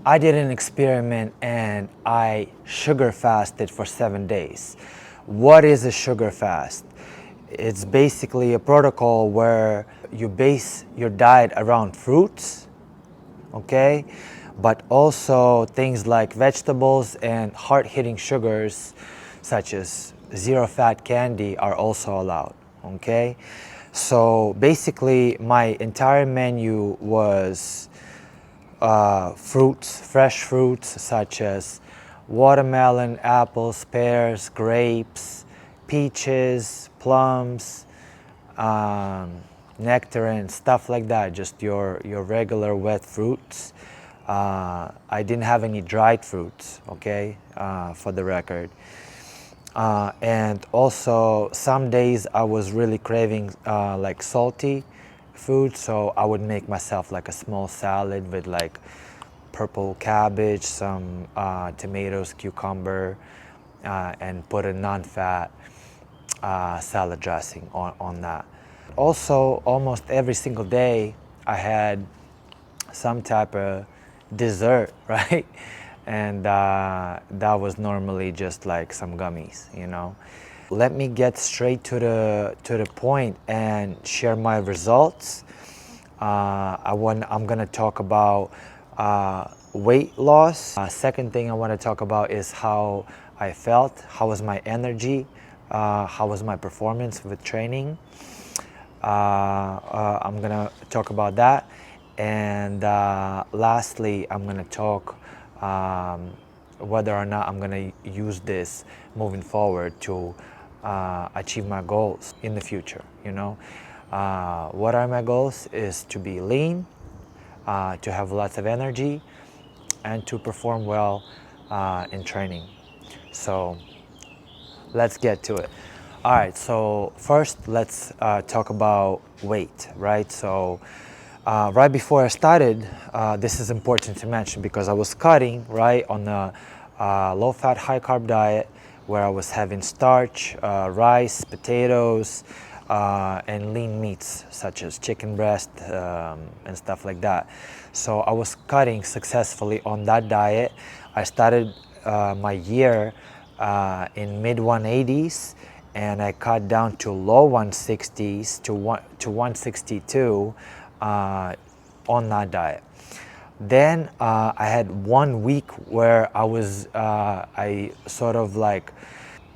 I did an experiment and I sugar fasted for 7 days. What is a sugar fast? It's basically a protocol where you base your diet around fruits, okay? But also things like vegetables and hard-hitting sugars such as zero-fat candy are also allowed, okay? So basically my entire menu was fruits, fresh fruits such as watermelon, apples, pears, grapes, peaches, plums, um, nectarines, stuff like that, just your regular wet fruits. I didn't have any dried fruits, okay, for the record. And also some days I was really craving like salty food, so I would make myself like a small salad with like purple cabbage, some tomatoes, cucumber, and put a non-fat salad dressing on that. Also, almost every single day I had some type of dessert, right? And that was normally just like some gummies, you know. Let me get straight to the point and share my results. I'm gonna talk about weight loss. Second thing I want to talk about is how I felt, how was my energy, how was my performance with training. I'm gonna talk about that, and lastly, I'm gonna talk whether or not I'm gonna use this moving forward to achieve my goals in the future. You know, what are my goals? Is to be lean, to have lots of energy, and to perform well in training. So let's get to it. All right, so first let's talk about weight, right? So right before I started, this is important to mention because I was cutting, right, on a low-fat, high-carb diet where I was having starch, rice, potatoes, and lean meats such as chicken breast and stuff like that. So I was cutting successfully on that diet. I started my year in mid 180s, and I cut down to low 160s to 162 on that diet. Then I had 1 week where I sort of like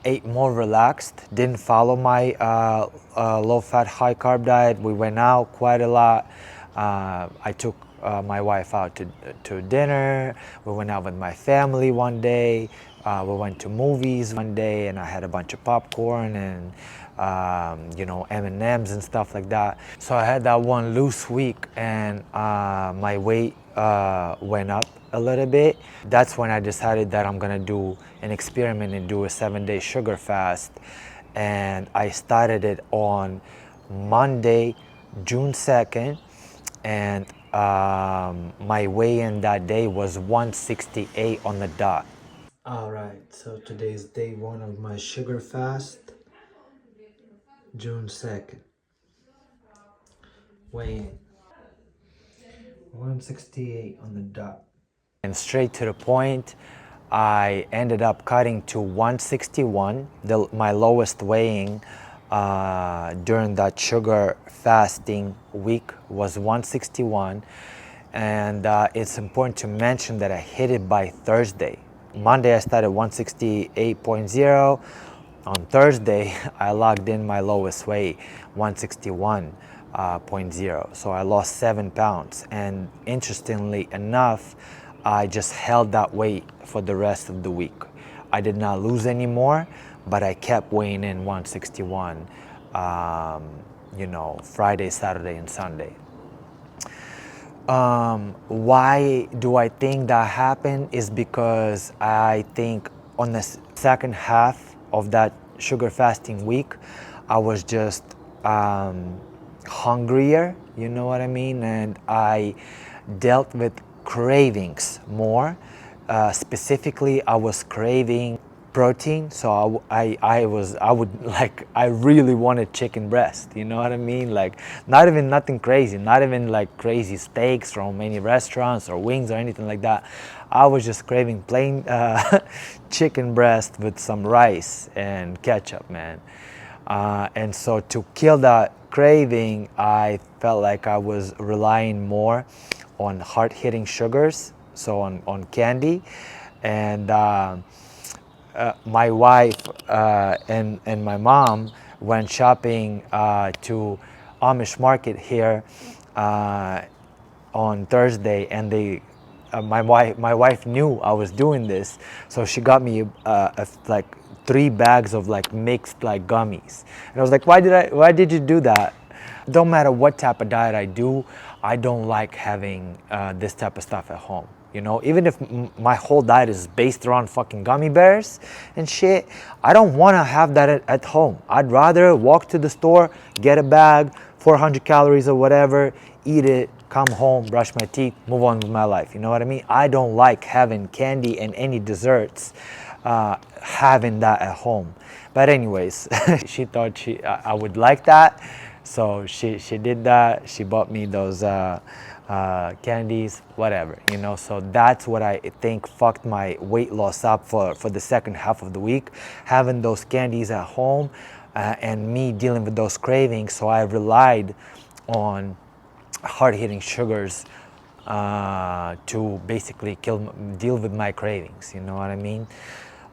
ate more relaxed, didn't follow my low-fat, high-carb diet. We went out quite a lot. I took my wife out to dinner. We went out with my family one day. We went to movies one day, and I had a bunch of popcorn and you know, M&Ms and stuff like that. So I had that one loose week, and my weight went up a little bit. That's when I decided that I'm gonna do an experiment and do a 7-day sugar fast. And I started it on Monday, June 2nd, and my weigh-in that day was 168 on the dot. All right, so today's day one of my sugar fast, June 2nd. Weigh-in, 168 on the dot. And straight to the point, I ended up cutting to 161, my lowest weighing during that sugar fasting week was 161. And it's important to mention that I hit it by Thursday. Monday I started 168.0. On Thursday, I logged in my lowest weight, 161.0. So I lost 7 pounds. And interestingly enough, I just held that weight for the rest of the week. I did not lose any more, but I kept weighing in 161, you know, Friday, Saturday, and Sunday. Why do I think that happened is because I think on the second half of that sugar fasting week, I was just hungrier, you know what I mean? And I dealt with cravings more. Specifically, I was craving protein. So I would like, I really wanted chicken breast, you know what I mean? Like, not even nothing crazy, not even like crazy steaks from any restaurants or wings or anything like that. I was just craving plain chicken breast with some rice and ketchup, man. And so to kill that craving, I felt like I was relying more on hard-hitting sugars, so on candy. And my wife and my mom went shopping to Amish market here uh, on Thursday, and they my wife knew I was doing this, so she got me like 3 bags of like mixed like gummies, and I was like, why did you do that? Don't matter what type of diet I do, I don't like having this type of stuff at home. You know, even if my whole diet is based around fucking gummy bears and shit, I don't want to have that at home. I'd rather walk to the store, get a bag, 400 calories or whatever, eat it, come home, brush my teeth, move on with my life. You know what I mean? I don't like having candy and any desserts, having that at home. But anyways, she thought I would like that, so she did that. She bought me those candies, whatever, you know. So that's what I think fucked my weight loss up for the second half of the week, having those candies at home, and me dealing with those cravings. So I relied on hard-hitting sugars to basically deal with my cravings, you know what I mean?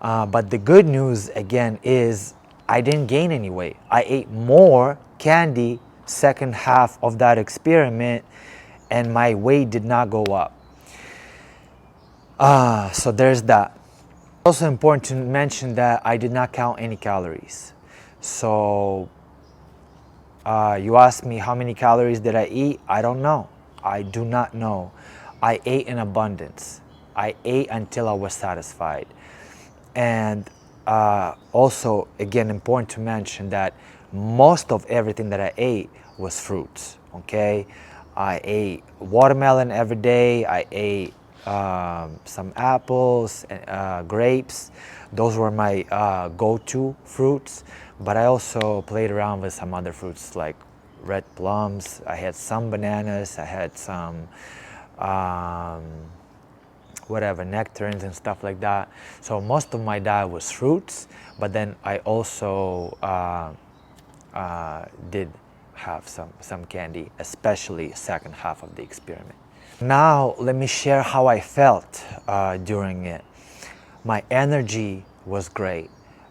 But the good news again is I didn't gain any weight. I ate more candy second half of that experiment, and my weight did not go up. So there's that. Also important to mention that I did not count any calories. So you asked me how many calories did I eat? I don't know. I do not know. I ate in abundance. I ate until I was satisfied. And also, again, important to mention that most of everything that I ate was fruits, okay? I ate watermelon every day. I ate some apples, grapes. Those were my go-to fruits. But I also played around with some other fruits like red plums. I had some bananas. I had some whatever, nectarines and stuff like that. So most of my diet was fruits, but then I also did have some candy, especially second half of the experiment. Now let me share how I felt during it. My energy was great.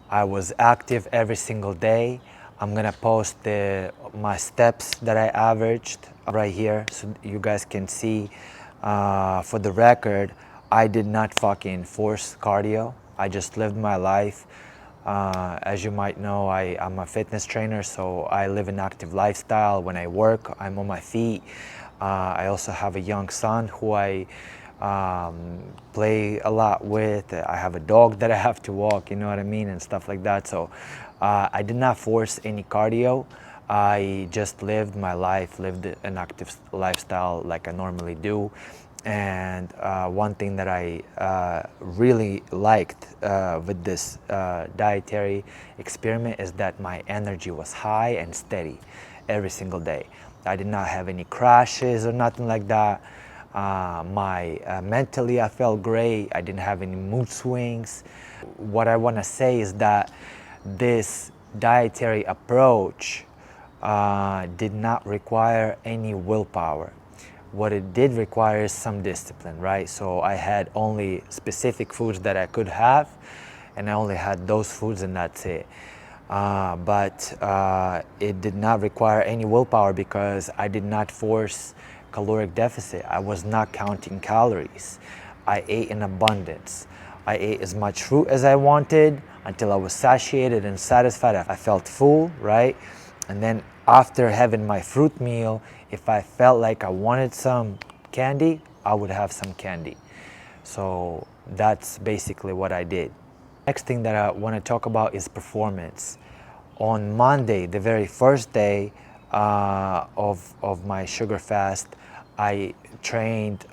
I was active every single day. I'm gonna post my steps that I averaged right here so you guys can see. For the record, I did not fucking force cardio. I just lived my life. As you might know, I'm a fitness trainer, so I live an active lifestyle. When I work, I'm on my feet. I also have a young son who I play a lot with. I have a dog that I have to walk, you know what I mean, and stuff like that. So I did not force any cardio. I just lived my life, lived an active lifestyle like I normally do. And one thing that I really liked with this dietary experiment is that my energy was high and steady every single day. I did not have any crashes or nothing like that. Mentally I felt great. I didn't have any mood swings. What I want to say is that this dietary approach did not require any willpower. What it did require is some discipline, right? So I had only specific foods that I could have, and I only had those foods, and that's it. But it did not require any willpower because I did not force caloric deficit. I was not counting calories. I ate in abundance. I ate as much fruit as I wanted until I was satiated and satisfied. I felt full, right? And then after having my fruit meal, if I felt like I wanted some candy, I would have some candy. So that's basically what I did. Next thing that I want to talk about is performance. On Monday, the very first day of my sugar fast, I trained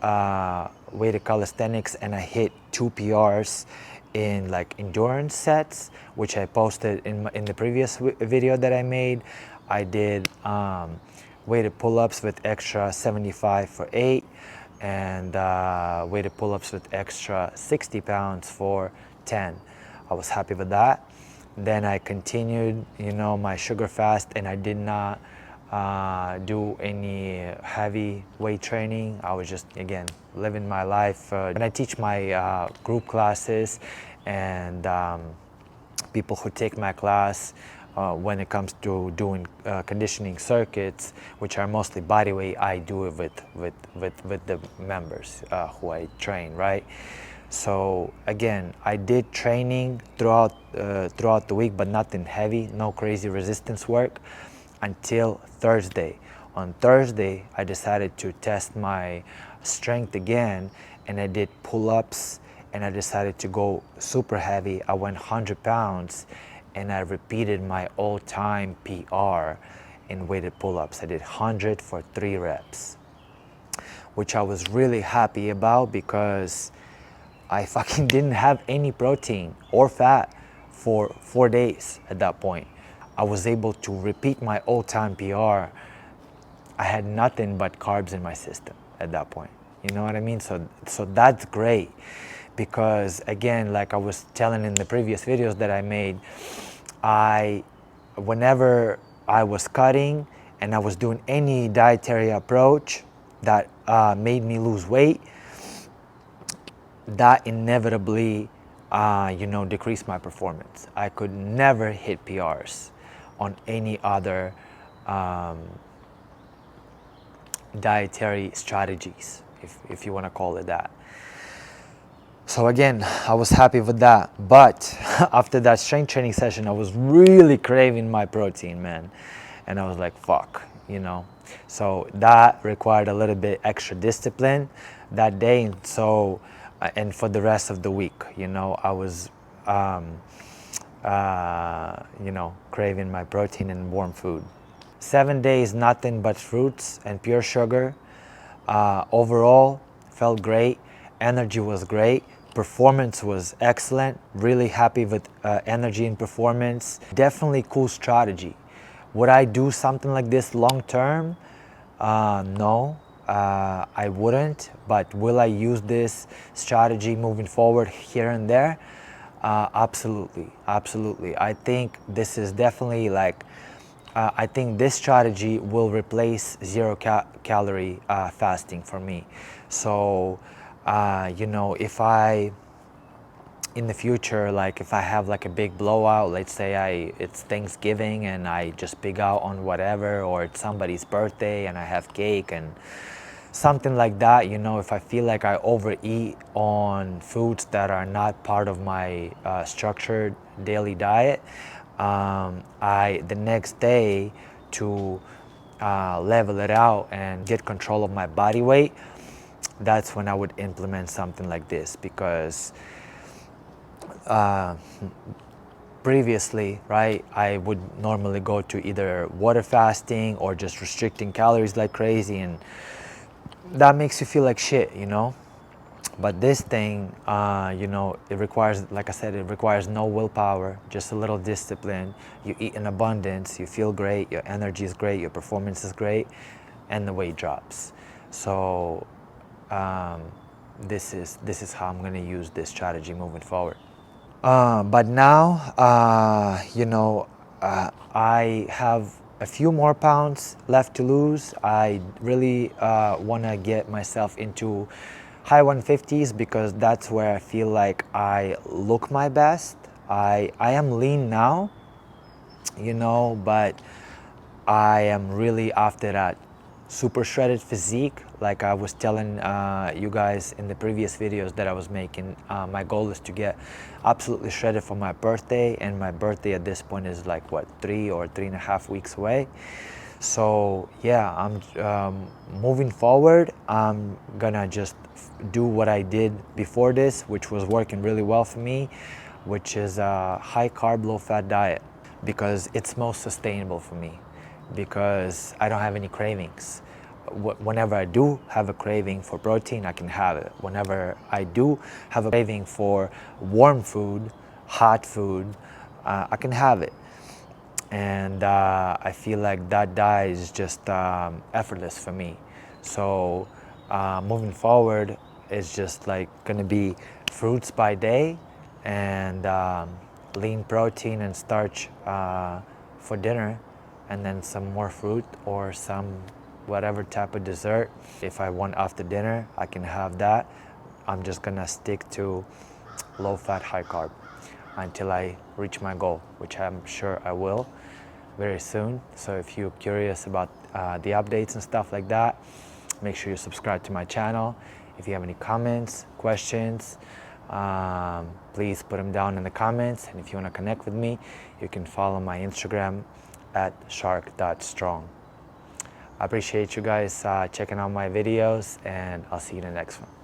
weighted calisthenics, and I hit 2 PRs in like endurance sets, which I posted in the previous video that I made. I did weighted pull-ups with extra 75 for 8, and weighted pull-ups with extra 60 pounds for 10. I was happy with that. Then I continued, my sugar fast, and I did not do any heavy weight training. I was just, again, living my life. When I teach my group classes and people who take my class, when it comes to doing conditioning circuits, which are mostly body weight, I do it with the members who I train, right? So again, I did training throughout the week, but nothing heavy, no crazy resistance work until Thursday. On Thursday, I decided to test my strength again, and I did pull-ups, and I decided to go super heavy. I went 100 pounds, and I repeated my all-time PR in weighted pull-ups. I did 100 for 3 reps, which I was really happy about because I fucking didn't have any protein or fat for 4 days at that point. I was able to repeat my all-time PR. I had nothing but carbs in my system at that point. You know what I mean? So that's great, because again, like I was telling in the previous videos that I made, whenever I was cutting and I was doing any dietary approach that made me lose weight, that inevitably, decreased my performance. I could never hit PRs on any other dietary strategies, if you want to call it that. So again, I was happy with that. But after that strength training session, I was really craving my protein, man. And I was like, fuck, So that required a little bit extra discipline that day. And so, and for the rest of the week, I was, craving my protein and warm food. 7 days, nothing but fruits and pure sugar. Overall, felt great. Energy was great. Performance was excellent. Really happy with energy and performance. Definitely cool strategy. Would I do something like this long term? No, I wouldn't. But will I use this strategy moving forward here and there? Absolutely, absolutely. I think this is definitely like, I think this strategy will replace zero-calorie fasting for me. So, if I, in the future, like if I have like a big blowout, let's say it's Thanksgiving and I just pig out on whatever, or it's somebody's birthday and I have cake and something like that, if I feel like I overeat on foods that are not part of my structured daily diet, the next day, to level it out and get control of my body weight, that's when I would implement something like this. Because previously, right, I would normally go to either water fasting or just restricting calories like crazy, and that makes you feel like shit, But this thing, it requires, like I said, it requires no willpower, just a little discipline. You eat in abundance, you feel great, your energy is great, your performance is great, and the weight drops. So this is how I'm gonna use this strategy moving forward. But now, I have a few more pounds left to lose. I really want to get myself into high 150s, because that's where I feel like I look my best. I am lean now, but I am really after that super shredded physique. Like I was telling you guys in the previous videos that I was making, my goal is to get absolutely shredded for my birthday, and my birthday at this point is like, what, 3 or 3.5 weeks away. So yeah, I'm moving forward. I'm gonna just do what I did before this, which was working really well for me, which is a high carb, low fat diet, because it's most sustainable for me, because I don't have any cravings. whenever I do have a craving for protein, I can have it. Whenever I do have a craving for warm food, hot food, I can have it. And I feel like that diet is just effortless for me. So moving forward, it's just like gonna be fruits by day and lean protein and starch for dinner, and then some more fruit or some whatever type of dessert. If I want after dinner, I can have that. I'm just gonna stick to low fat, high carb until I reach my goal, which I'm sure I will very soon. So if you're curious about the updates and stuff like that, make sure you subscribe to my channel. If you have any comments, questions, please put them down in the comments. And if you want to connect with me, you can follow my Instagram at shark.strong. I appreciate you guys checking out my videos, and I'll see you in the next one.